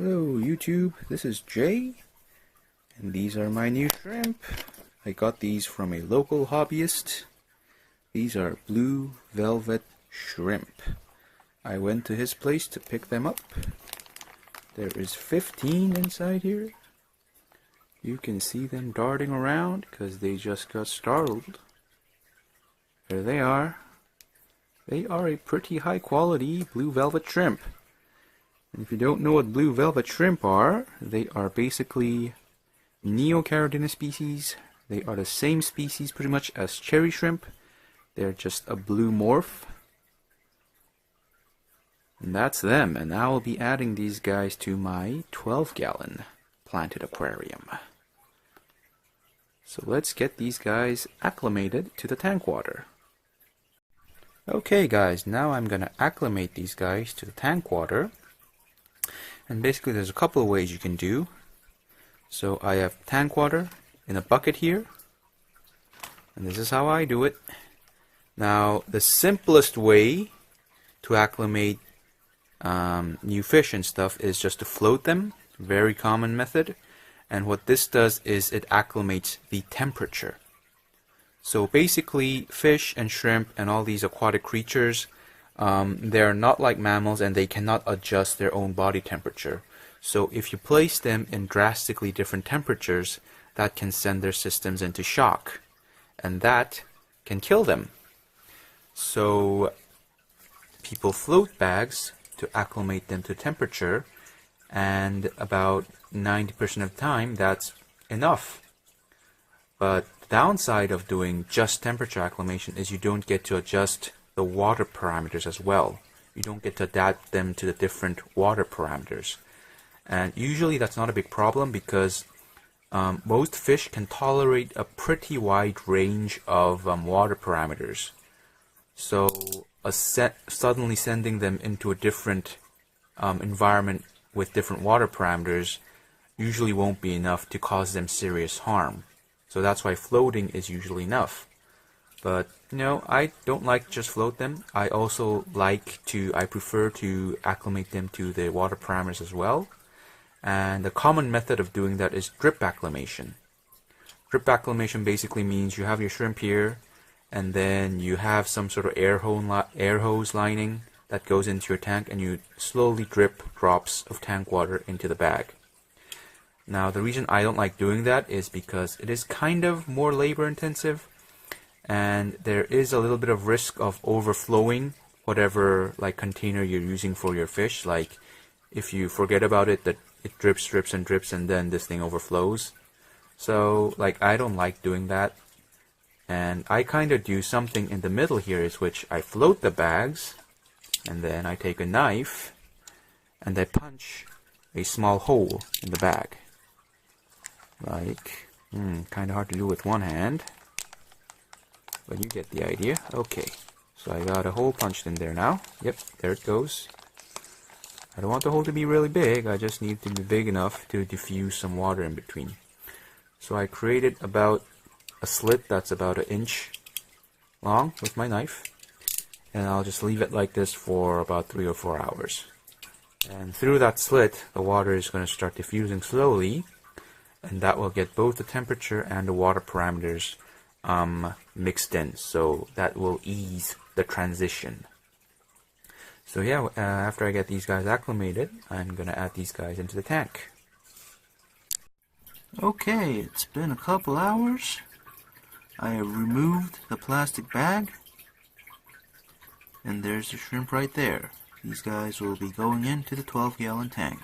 Hello YouTube, this is Jay, and these are my new shrimp. I got these from a local hobbyist. These are blue velvet shrimp. I went to his place to pick them up. There is 15 inside here. You can see them darting around because they just got startled. There they are. They are a pretty high quality blue velvet shrimp. And if you don't know what blue velvet shrimp are, they are basically neocaridina species. They are the same species pretty much as cherry shrimp. They're just a blue morph. And that's them. And I will be adding these guys to my 12-gallon planted aquarium. So let's get these guys acclimated to the tank water. Okay guys, now I'm gonna acclimate these guys to the tank water. And basically there's a couple of ways you can do. So I have tank water in a bucket here. And this is how I do it. Now the simplest way to acclimate new fish and stuff is just to float them. Very common method. And what this does is it acclimates the temperature. So basically fish and shrimp and all these aquatic creatures, they're not like mammals and they cannot adjust their own body temperature. So if you place them in drastically different temperatures, that can send their systems into shock. And that can kill them. So people float bags to acclimate them to temperature, and about 90% of the time that's enough. But the downside of doing just temperature acclimation is you don't get to adjust the water parameters as well. You don't get to adapt them to the different water parameters. And usually that's not a big problem because most fish can tolerate a pretty wide range of water parameters. So suddenly sending them into a different environment with different water parameters usually won't be enough to cause them serious harm. So that's why floating is usually enough. But you know, I don't like to just float them. I prefer to acclimate them to the water parameters as well. And the common method of doing that is drip acclimation. Drip acclimation basically means you have your shrimp here, and then you have some sort of air hose lining that goes into your tank, and you slowly drip drops of tank water into the bag. Now the reason I don't like doing that is because it is kind of more labor intensive, and there is a little bit of risk of overflowing whatever container you're using for your fish. Like if you forget about it, that it drips and drips, and then this thing overflows. So I don't like doing that. And I kind of do something in the middle here, is which I float the bags, and then I take a knife and I punch a small hole in the bag. Kind of hard to do with one hand, but you get the idea. Okay, so I got a hole punched in there now. Yep, there it goes. I don't want the hole to be really big, I just need it to be big enough to diffuse some water in between. So I created about a slit that's about 1 inch long with my knife, and I'll just leave it like this for about 3 or 4 hours. And through that slit, the water is going to start diffusing slowly, and that will get both the temperature and the water parameters mixed in, so that will ease the transition. So yeah, after I get these guys acclimated, I'm going to add these guys into the tank. Okay, it's been a couple hours. I have removed the plastic bag, and there's the shrimp right there. These guys will be going into the 12-gallon tank.